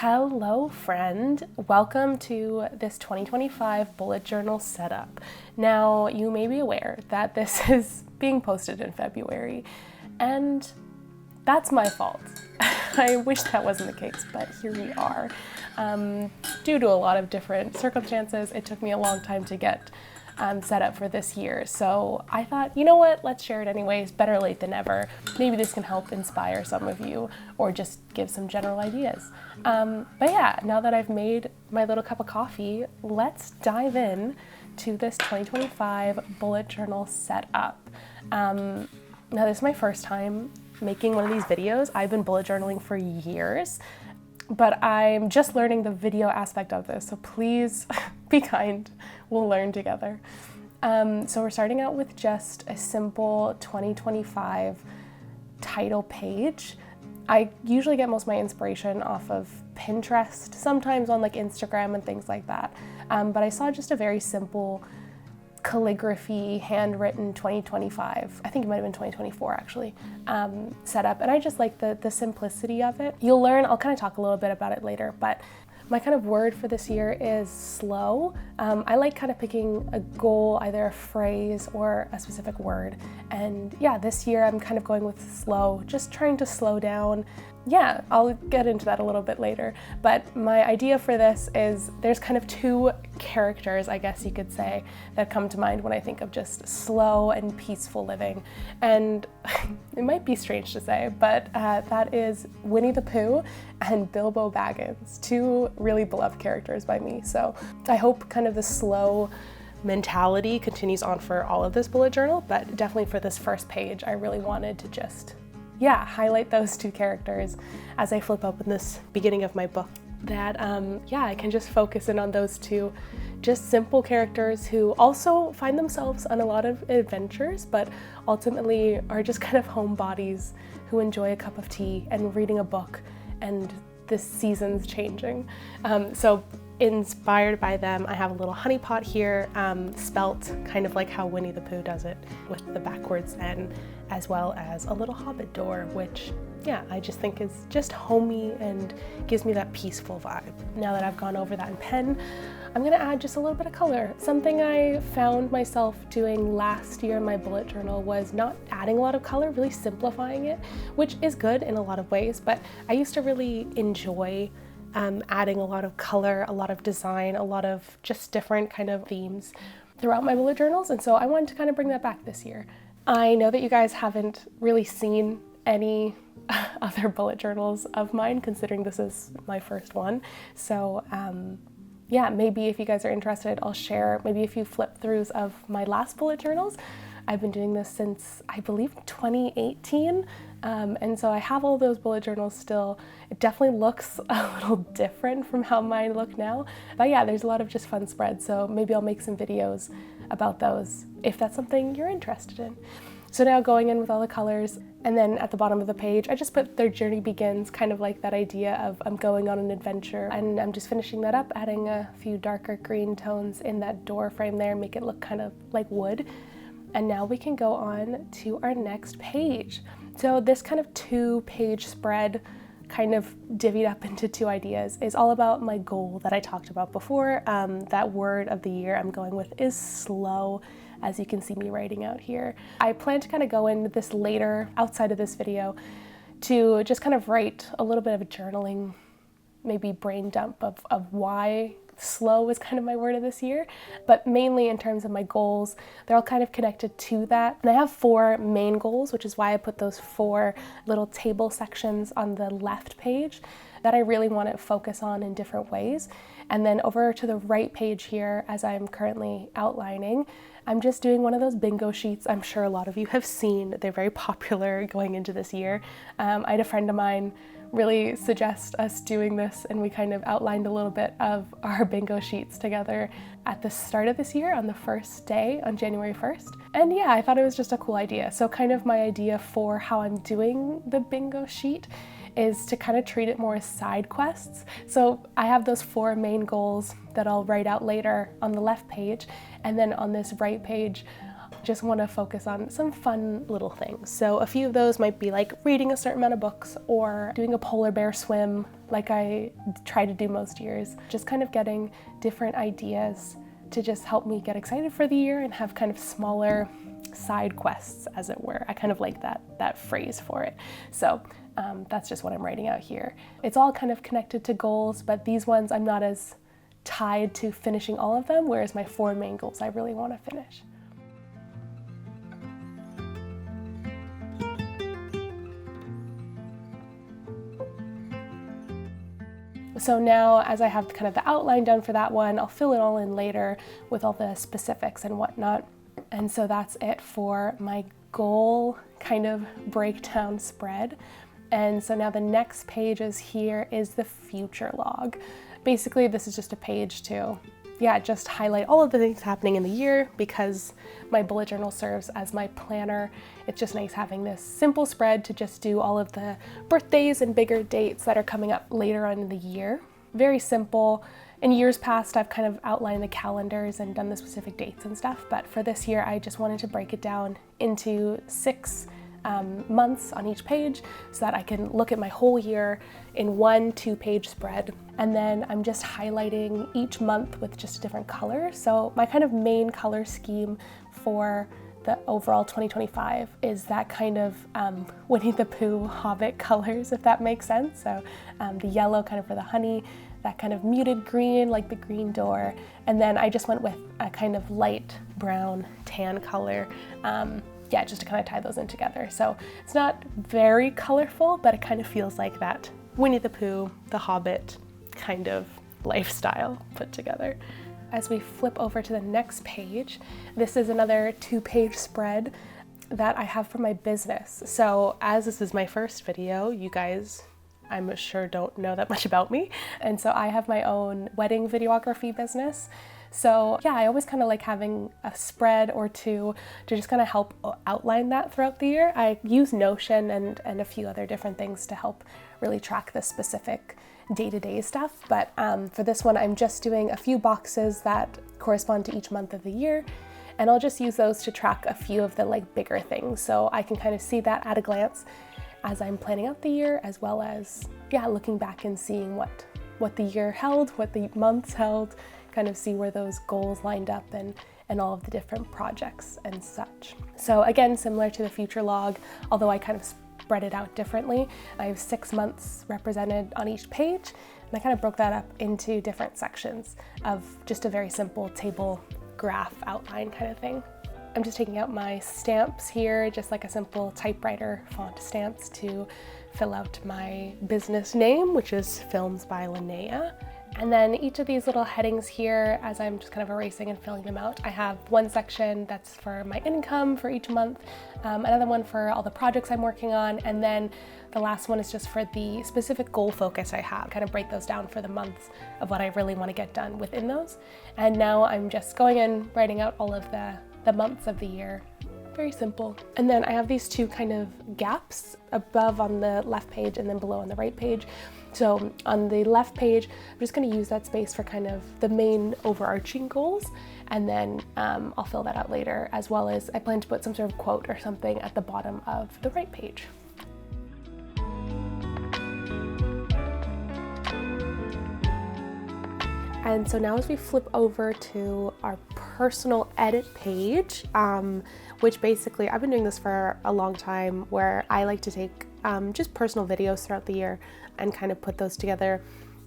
Hello, friend. Welcome to this 2025 bullet journal setup. Now, you may be aware that this is being posted in February, and that's my fault. I wish that wasn't the case, but here we are. Due to a lot of different circumstances, it took me a long time to get set up for this year. So I thought, you know what, let's share it anyways, better late than never. Maybe this can help inspire some of you or just give some general ideas. But yeah, now that I've made my little cup of coffee, let's dive in to this 2025 bullet journal setup. Now this is my first time making one of these videos. I've been bullet journaling for years, but I'm just learning the video aspect of this, so please be kind. We'll learn together. So we're starting out with just a simple 2025 title page. I usually get most of my inspiration off of Pinterest, sometimes on like Instagram and things like that. But I saw just a very simple calligraphy, handwritten 2025, I think it might have been 2024 actually, setup. And I just like the simplicity of it. You'll learn, I'll kind of talk a little bit about it later, but my kind of word for this year is slow. I like kind of picking a goal, either a phrase or a specific word. And yeah, this year I'm kind of going with slow, just trying to slow down. Yeah, I'll get into that a little bit later. But my idea for this is there's kind of two characters, I guess you could say, that come to mind when I think of just slow and peaceful living. And it might be strange to say, but that is Winnie the Pooh and Bilbo Baggins, two really beloved characters by me. So I hope kind of the slow mentality continues on for all of this bullet journal, but definitely for this first page, I really wanted to just highlight those two characters as I flip open this beginning of my book. That, I can just focus in on those two just simple characters who also find themselves on a lot of adventures, but ultimately are just kind of homebodies who enjoy a cup of tea and reading a book and the seasons changing. So inspired by them, I have a little honey pot here, spelt kind of like how Winnie the Pooh does it with the backwards N, as well as a little hobbit door, which I just think is just homey and gives me that peaceful vibe. Now that I've gone over that in pen, I'm gonna add just a little bit of color. Something I found myself doing last year in my bullet journal was not adding a lot of color, really simplifying it, which is good in a lot of ways, but I used to really enjoy adding a lot of color, a lot of design, a lot of just different kind of themes throughout my bullet journals, and so I wanted to kind of bring that back this year. I know that you guys haven't really seen any other bullet journals of mine, considering this is my first one, so maybe if you guys are interested, I'll share maybe a few flip throughs of my last bullet journals. I've been doing this since, I believe, 2018, and so I have all those bullet journals still. It definitely looks a little different from how mine look now, but yeah, there's a lot of just fun spreads, so maybe I'll make some videos about those if that's something you're interested in. So now going in with all the colors, and then at the bottom of the page, I just put "Their journey begins," kind of like that idea of I'm going on an adventure, and I'm just finishing that up, adding a few darker green tones in that door frame there, make it look kind of like wood. And now we can go on to our next page. So this kind of 2-page spread, kind of divvied up into two ideas, is all about my goal that I talked about before. That word of the year I'm going with is slow, as you can see me writing out here. I plan to kind of go into this later, outside of this video, to just kind of write a little bit of a journaling, maybe brain dump of why slow is kind of my word of this year, but mainly in terms of my goals, they're all kind of connected to that. And I have 4 main goals, which is why I put those 4 little table sections on the left page that I really want to focus on in different ways. And then over to the right page here, as I'm currently outlining, I'm just doing one of those bingo sheets I'm sure a lot of you have seen. They're very popular going into this year. I had a friend of mine really suggest us doing this, and we kind of outlined a little bit of our bingo sheets together at the start of this year on the first day, on January 1st. And yeah, I thought it was just a cool idea. So kind of my idea for how I'm doing the bingo sheet is to kind of treat it more as side quests. So I have those 4 main goals that I'll write out later on the left page, and then on this right page, just want to focus on some fun little things. So a few of those might be like reading a certain amount of books or doing a polar bear swim like I try to do most years. Just kind of getting different ideas to just help me get excited for the year and have kind of smaller side quests, as it were. I kind of like that phrase for it. So that's just what I'm writing out here. It's all kind of connected to goals, but these ones I'm not as tied to finishing all of them, whereas my 4 main goals I really want to finish. So now, as I have kind of the outline done for that one, I'll fill it all in later with all the specifics and whatnot. And so that's it for my goal kind of breakdown spread. And so now the next pages here is the future log. Basically, this is just a page to, just highlight all of the things happening in the year, because my bullet journal serves as my planner. It's just nice having this simple spread to just do all of the birthdays and bigger dates that are coming up later on in the year. Very simple. In years past, I've kind of outlined the calendars and done the specific dates and stuff, but for this year, I just wanted to break it down into 6 months on each page so that I can look at my whole year in 1 2-page spread. And then I'm just highlighting each month with just a different color. So my kind of main color scheme for the overall 2025 is that kind of Winnie the Pooh Hobbit colors, if that makes sense. So the yellow kind of for the honey, that kind of muted green like the green door, and then I just went with a kind of light brown tan color, just to kind of tie those in together. So it's not very colorful, but it kind of feels like that Winnie the Pooh, the Hobbit kind of lifestyle put together. As we flip over to the next page, this is another 2-page spread that I have for my business. So as this is my first video, you guys, I'm sure, don't know that much about me. And so I have my own wedding videography business. So I always kind of like having a spread or 2 to just kind of help outline that throughout the year. I use Notion and a few other different things to help really track the specific day-to-day stuff. But for this one, I'm just doing a few boxes that correspond to each month of the year. And I'll just use those to track a few of the like bigger things. So I can kind of see that at a glance as I'm planning out the year, as well as, looking back and seeing what the year held, what the months held, kind of see where those goals lined up and all of the different projects and such. So again, similar to the future log, although I kind of spread it out differently. I have 6 months represented on each page, and I kind of broke that up into different sections of just a very simple table graph outline kind of thing. I'm just taking out my stamps here, just like a simple typewriter font stamps to fill out my business name, which is Films by Linnea. And then each of these little headings here, as I'm just kind of erasing and filling them out, I have one section that's for my income for each month, another one for all the projects I'm working on, and then the last one is just for the specific goal focus I have. Kind of break those down for the months of what I really want to get done within those. And now I'm just going in, writing out all of the months of the year. Very simple. And then I have these 2 kind of gaps above on the left page and then below on the right page. So on the left page, I'm just going to use that space for kind of the main overarching goals, and then I'll fill that out later, as well as I plan to put some sort of quote or something at the bottom of the right page. And so now as we flip over to our personal edit page, which basically I've been doing this for a long time, where I like to take just personal videos throughout the year and kind of put those together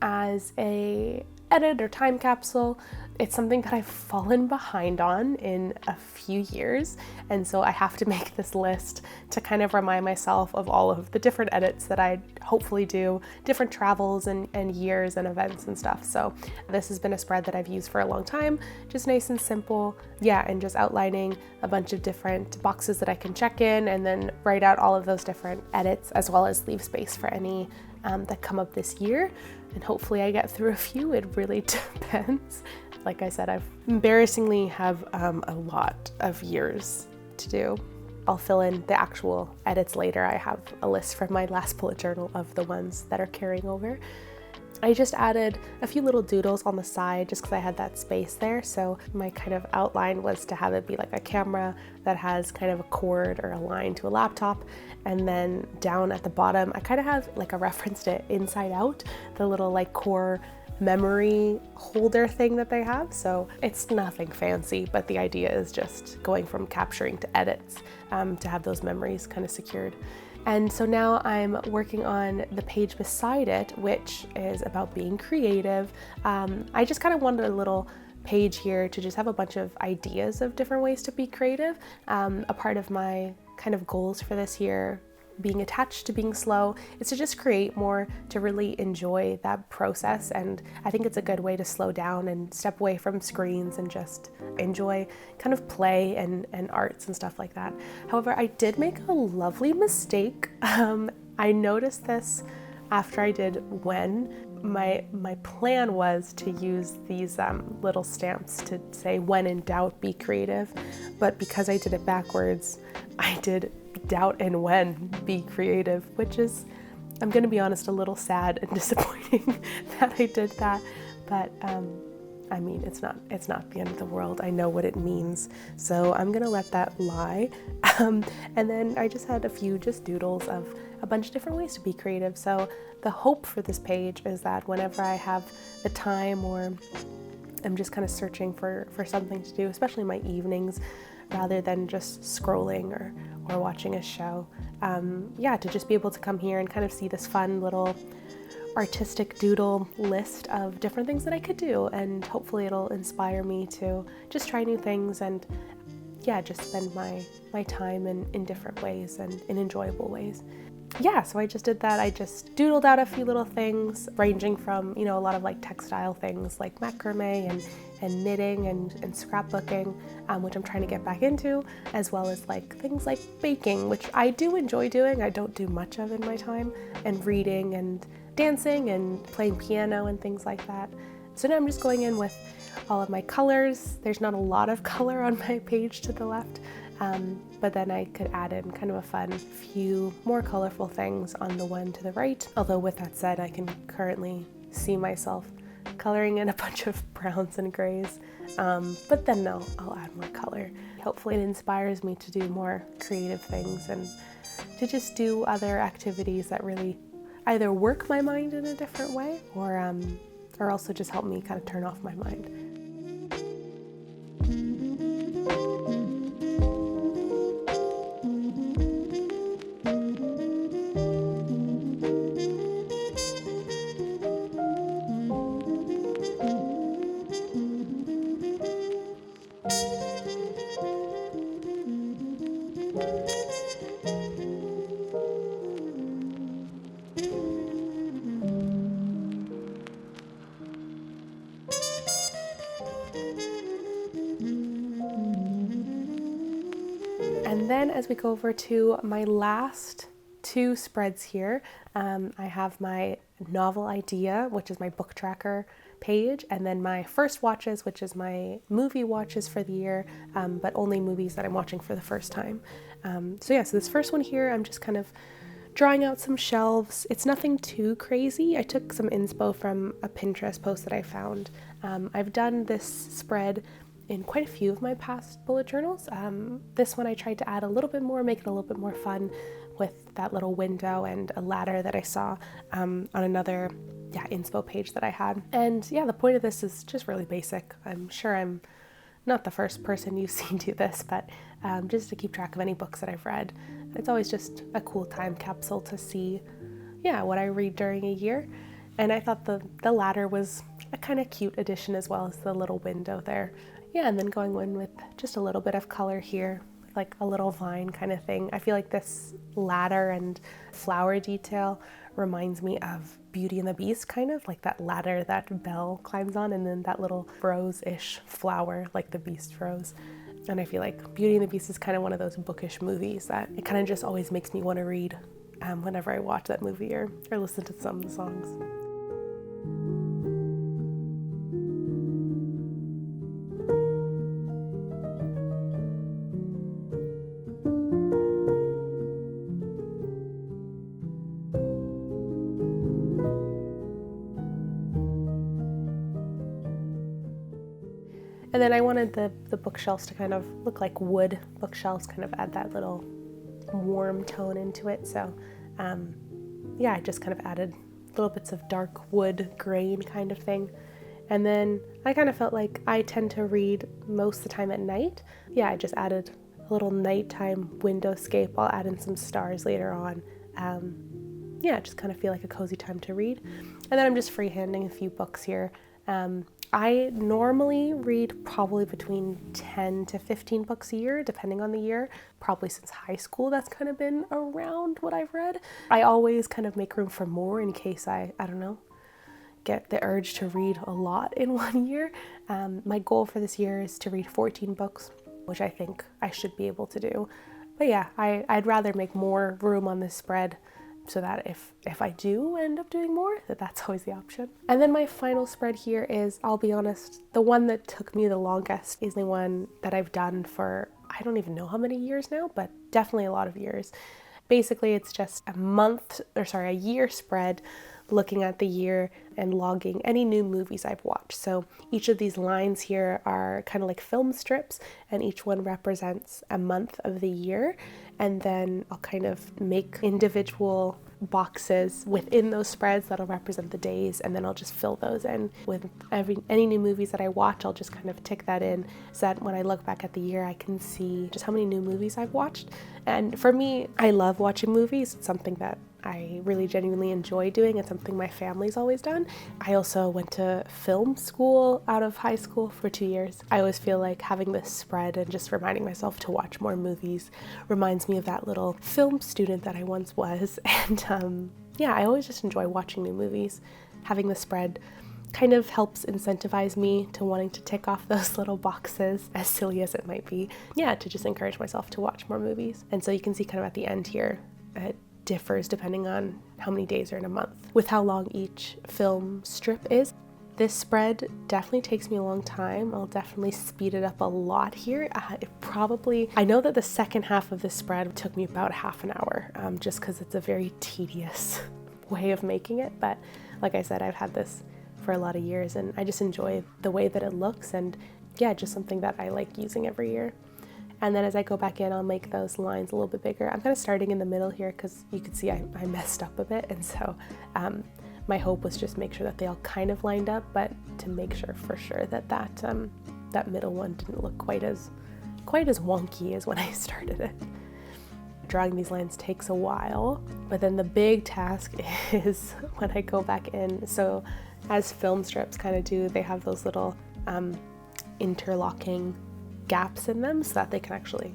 as a edit or time capsule. It's something that I've fallen behind on in a few years, and so I have to make this list to kind of remind myself of all of the different edits that I hopefully do, different travels and years and events and stuff. So this has been a spread that I've used for a long time, just nice and simple, and just outlining a bunch of different boxes that I can check in and then write out all of those different edits, as well as leave space for any that come up this year. And hopefully I get through a few. It really depends. Like I said, I've embarrassingly have a lot of years to do. I'll fill in the actual edits later. I have a list from my last bullet journal of the ones that are carrying over. I just added a few little doodles on the side just because I had that space there. So my kind of outline was to have it be like a camera that has kind of a cord or a line to a laptop. And then down at the bottom, I kind of have like a reference to Inside Out, the little like core memory holder thing that they have. So it's nothing fancy, but the idea is just going from capturing to edits to have those memories kind of secured. And so now I'm working on the page beside it, which is about being creative. I just kind of wanted a little page here to just have a bunch of ideas of different ways to be creative. A part of my kind of goals for this year, being attached to being slow, is to just create more, to really enjoy that process. And I think it's a good way to slow down and step away from screens and just enjoy kind of play and arts and stuff like that. However, I did make a lovely mistake. I noticed this after I did when. My plan was to use these little stamps to say, when in doubt, be creative. But because I did it backwards, I did doubt and when, be creative, which is, I'm gonna be honest, a little sad and disappointing that I did that. But I mean, it's not the end of the world. I know what it means. So I'm gonna let that lie. And then I just had a few just doodles of a bunch of different ways to be creative. So the hope for this page is that whenever I have the time or I'm just kind of searching for something to do, especially in my evenings, rather than just scrolling or watching a show, to just be able to come here and kind of see this fun little artistic doodle list of different things that I could do, and hopefully it'll inspire me to just try new things and just spend my time in different ways and in enjoyable ways. So I just did that. I just doodled out a few little things ranging from, a lot of like textile things like macrame and knitting and scrapbooking, which I'm trying to get back into, as well as like things like baking, which I do enjoy doing. I don't do much of in my time, and reading and dancing and playing piano and things like that. So now I'm just going in with all of my colors. There's not a lot of color on my page to the left, but then I could add in kind of a fun few more colorful things on the one to the right. Although with that said, I can currently see myself coloring in a bunch of browns and grays, but then I'll add more color. Hopefully it inspires me to do more creative things and to just do other activities that really either work my mind in a different way or also just help me kind of turn off my mind. And then as we go over to my last two spreads here, I have my novel idea, which is my book tracker page, and then my first watches, which is my movie watches for the year, but only movies that I'm watching for the first time. So this first one here, I'm just kind of drawing out some shelves. It's nothing too crazy. I took some inspo from a Pinterest post that I found. I've done this spread in quite a few of my past bullet journals. This one I tried to add a little bit more, make it a little bit more fun with that little window and a ladder that I saw on another inspo page that I had. And the point of this is just really basic. I'm sure I'm not the first person you've seen do this, but just to keep track of any books that I've read. It's always just a cool time capsule to see what I read during a year. And I thought the ladder was a kind of cute addition, as well as the little window there. And then going in with just a little bit of color here, like a little vine kind of thing. I feel like this ladder and flower detail reminds me of Beauty and the Beast, kind of like that ladder that Belle climbs on, and then that little rose-ish flower like the Beast rose. And I feel like Beauty and the Beast is kind of one of those bookish movies that it kind of just always makes me want to read whenever I watch that movie or listen to some of the songs. And then I wanted the bookshelves to kind of look like wood bookshelves, kind of add that little warm tone into it. So yeah, I just kind of added little bits of dark wood grain kind of thing. And then I kind of felt like I tend to read most of the time at night. Yeah, I just added a little nighttime windowscape. I'll add in some stars later on. Yeah, just kind of feel like a cozy time to read. And then I'm just freehanding a few books here. I normally read probably between 10 to 15 books a year, depending on the year. Probably since high school, that's kind of been around what I've read. I always kind of make room for more in case I don't know, get the urge to read a lot in one year. My goal for this year is to read 14 books, which I think I should be able to do. But yeah, I'd rather make more room on this spread so that if I do end up doing more, that's always the option. And then my final spread here is, I'll be honest, the one that took me the longest is the one that I've done for, I don't even know how many years now, but definitely a lot of years. Basically, it's just a year spread looking at the year and logging any new movies I've watched. So each of these lines here are kind of like film strips, and each one represents a month of the year. And then I'll kind of make individual boxes within those spreads that'll represent the days, and then I'll just fill those in with any new movies that I watch. I'll just kind of tick that in so that when I look back at the year, I can see just how many new movies I've watched. And for me, I love watching movies. It's something that I really genuinely enjoy doing. It's something my family's always done. I also went to film school out of high school for 2 years. I always feel like having this spread and just reminding myself to watch more movies reminds me of that little film student that I once was. And yeah, I always just enjoy watching new movies. Having the spread kind of helps incentivize me to wanting to tick off those little boxes, as silly as it might be. Yeah, to just encourage myself to watch more movies. And so you can see kind of at the end here, it differs depending on how many days are in a month with how long each film strip is. This spread definitely takes me a long time. I'll definitely speed it up a lot here. I know that the second half of this spread took me about half an hour, just because it's a very tedious way of making it. But like I said, I've had this for a lot of years and I just enjoy the way that it looks, and yeah, just something that I like using every year. And then as I go back in, I'll make those lines a little bit bigger. I'm kind of starting in the middle here because you can see I messed up a bit. And so my hope was just make sure that they all kind of lined up, but to make sure for sure that that middle one didn't look quite as wonky as when I started it. Drawing these lines takes a while, but then the big task is when I go back in. So as film strips kind of do, they have those little interlocking gaps in them so that they can actually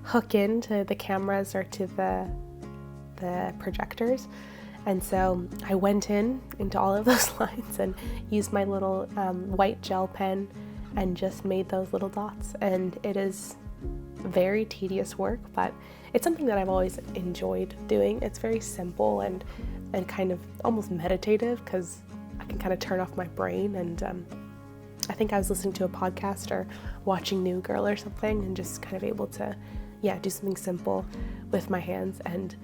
hook into the cameras or to the projectors. And so I went into all of those lines and used my little white gel pen and just made those little dots. And it is very tedious work, but it's something that I've always enjoyed doing. It's very simple and kind of almost meditative because I can kind of turn off my brain. And I think I was listening to a podcast or watching New Girl or something and just kind of able to, do something simple with my hands. And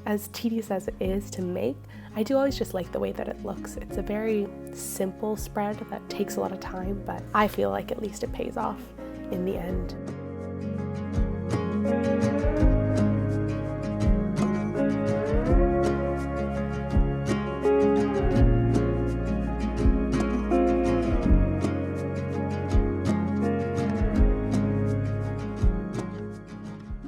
as tedious as it is to make, I do always just like the way that it looks. It's a very simple spread that takes a lot of time, but I feel like at least it pays off in the end.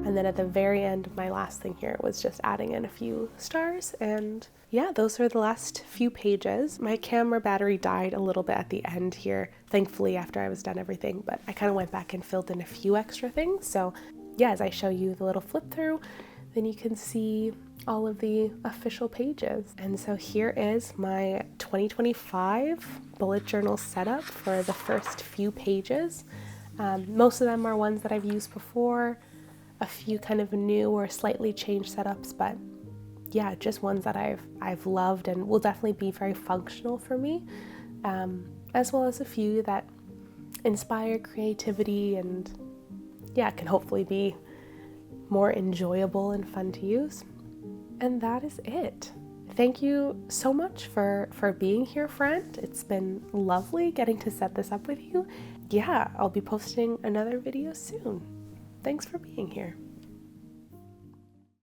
And then at the very end, my last thing here was just adding in a few stars. And yeah, those are the last few pages. My camera battery died a little bit at the end here, thankfully, after I was done everything, but I kind of went back and filled in a few extra things. So yeah, as I show you the little flip through, then you can see all of the official pages. And so here is my 2025 bullet journal setup for the first few pages. Most of them are ones that I've used before, a few kind of new or slightly changed setups, but yeah, just ones that I've loved and will definitely be very functional for me, as well as a few that inspire creativity and can hopefully be more enjoyable and fun to use. And that is it. Thank you so much for being here, friend. It's been lovely getting to set this up with you. yeah, I'll be posting another video soon. Thanks for being here.